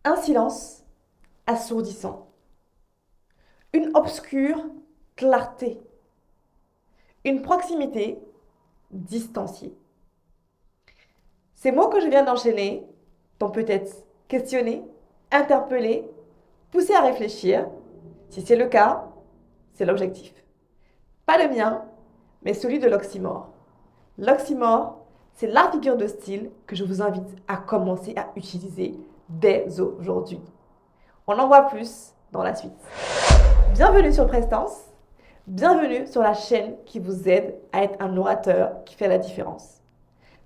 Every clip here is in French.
Un silence assourdissant. Une obscure clarté. Une proximité distanciée. Ces mots que je viens d'enchaîner t'ont peut-être questionné, interpellé, poussé à réfléchir. Si c'est le cas, c'est l'objectif. Pas le mien, mais celui de l'oxymore. L'oxymore, c'est la figure de style que je vous invite à commencer à utiliser dès aujourd'hui. On en voit plus dans la suite. Bienvenue sur Prestance, bienvenue sur la chaîne qui vous aide à être un orateur qui fait la différence.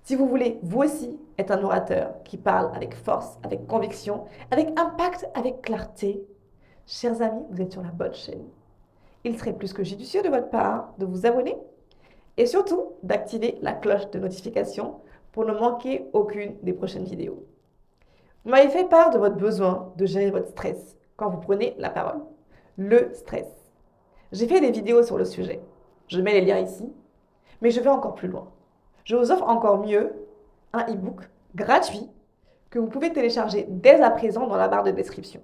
Si vous voulez, vous aussi, être un orateur qui parle avec force, avec conviction, avec impact, avec clarté, chers amis, vous êtes sur la bonne chaîne. Il serait plus que judicieux de votre part de vous abonner et surtout d'activer la cloche de notification pour ne manquer aucune des prochaines vidéos. Vous m'avez fait part de votre besoin de gérer votre stress quand vous prenez la parole. Le stress. J'ai fait des vidéos sur le sujet. Je mets les liens ici, mais je vais encore plus loin. Je vous offre encore mieux un e-book gratuit que vous pouvez télécharger dès à présent dans la barre de description.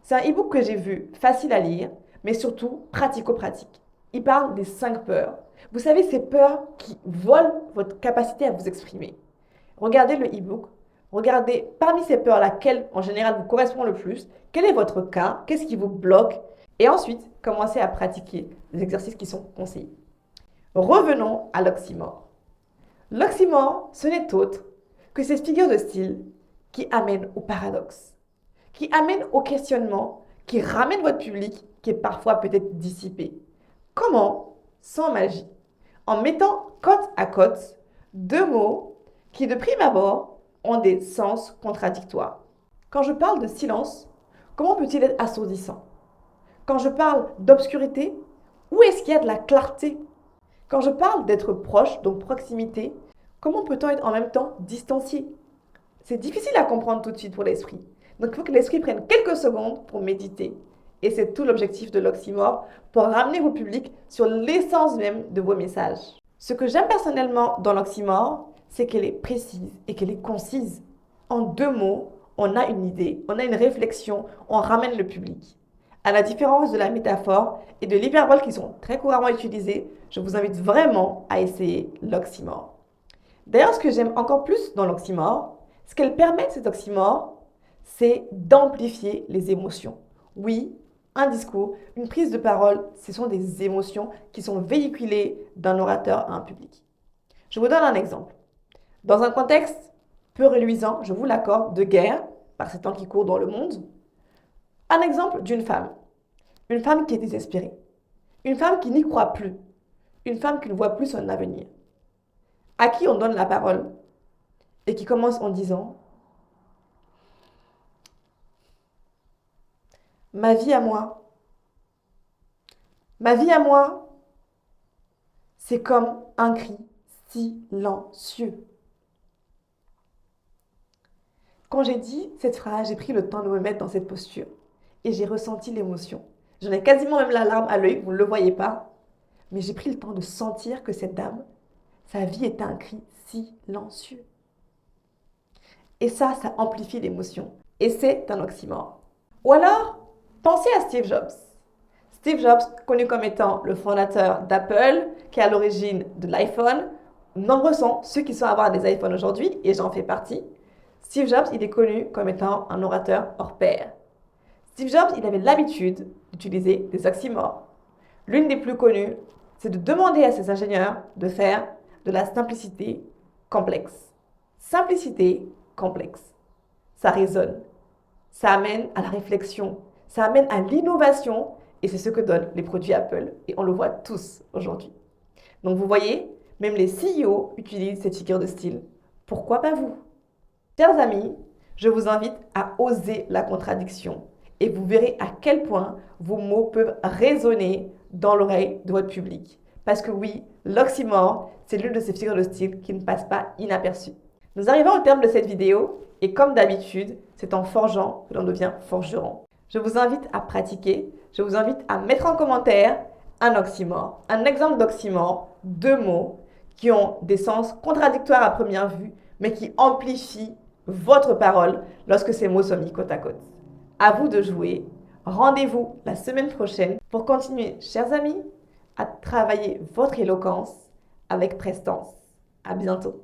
C'est un e-book que j'ai vu facile à lire, mais surtout pratico-pratique. Il parle des 5 peurs. Vous savez, ces peurs qui volent votre capacité à vous exprimer. Regardez le e-book. Regardez parmi ces peurs laquelle en général vous correspond le plus. Quel est votre cas? Qu'est-ce qui vous bloque? Et ensuite, commencez à pratiquer les exercices qui sont conseillés. Revenons à l'oxymore. L'oxymore, ce n'est autre que cette figure de style qui amène au paradoxe, qui amène au questionnement, qui ramène votre public qui est parfois peut-être dissipé. Comment? Sans magie. En mettant côte à côte deux mots qui, de prime abord, ont des sens contradictoires. Quand je parle de silence, comment peut-il être assourdissant? Quand je parle d'obscurité, où est-ce qu'il y a de la clarté? Quand je parle d'être proche, donc proximité, comment peut-on être en même temps distancié? C'est difficile à comprendre tout de suite pour l'esprit. Donc il faut que l'esprit prenne quelques secondes pour méditer. Et c'est tout l'objectif de l'oxymore, pour ramener vos publics sur l'essence même de vos messages. Ce que j'aime personnellement dans l'oxymore, c'est qu'elle est précise et qu'elle est concise. En 2 mots, on a une idée, on a une réflexion, on ramène le public. À la différence de la métaphore et de l'hyperbole qui sont très couramment utilisées, je vous invite vraiment à essayer l'oxymore. D'ailleurs, ce que j'aime encore plus dans l'oxymore, ce qu'elle permet, cet oxymore, c'est d'amplifier les émotions. Oui, un discours, une prise de parole, ce sont des émotions qui sont véhiculées d'un orateur à un public. Je vous donne un exemple. Dans un contexte peu reluisant, je vous l'accorde, de guerre, par ces temps qui courent dans le monde, un exemple d'une femme. Une femme qui est désespérée. Une femme qui n'y croit plus. Une femme qui ne voit plus son avenir. À qui on donne la parole et qui commence en disant « Ma vie à moi, ma vie à moi, c'est comme un cri silencieux. » Quand j'ai dit cette phrase, j'ai pris le temps de me mettre dans cette posture et j'ai ressenti l'émotion. J'en ai quasiment même la larme à l'œil, vous ne le voyez pas, mais j'ai pris le temps de sentir que cette dame, sa vie était un cri silencieux. Et ça amplifie l'émotion. Et c'est un oxymore. Ou alors, pensez à Steve Jobs. Steve Jobs, connu comme étant le fondateur d'Apple, qui est à l'origine de l'iPhone. Nombreux sont ceux qui sont à avoir des iPhones aujourd'hui, et j'en fais partie. Steve Jobs, il est connu comme étant un orateur hors pair. Steve Jobs, il avait l'habitude d'utiliser des oxymores. L'une des plus connues, c'est de demander à ses ingénieurs de faire de la simplicité complexe. Simplicité complexe. Ça résonne. Ça amène à la réflexion. Ça amène à l'innovation. Et c'est ce que donnent les produits Apple. Et on le voit tous aujourd'hui. Donc vous voyez, même les CEO utilisent cette figure de style. Pourquoi pas vous? Chers amis, je vous invite à oser la contradiction. Et vous verrez à quel point vos mots peuvent résonner dans l'oreille de votre public. Parce que oui, l'oxymore, c'est l'une de ces figures de style qui ne passe pas inaperçue. Nous arrivons au terme de cette vidéo et comme d'habitude, c'est en forgeant que l'on devient forgeron. Je vous invite à pratiquer, je vous invite à mettre en commentaire un oxymore, un exemple d'oxymore, 2 mots qui ont des sens contradictoires à première vue, mais qui amplifient votre parole lorsque ces mots sont mis côte à côte. À vous de jouer. Rendez-vous la semaine prochaine pour continuer, chers amis, à travailler votre éloquence avec prestance. À bientôt.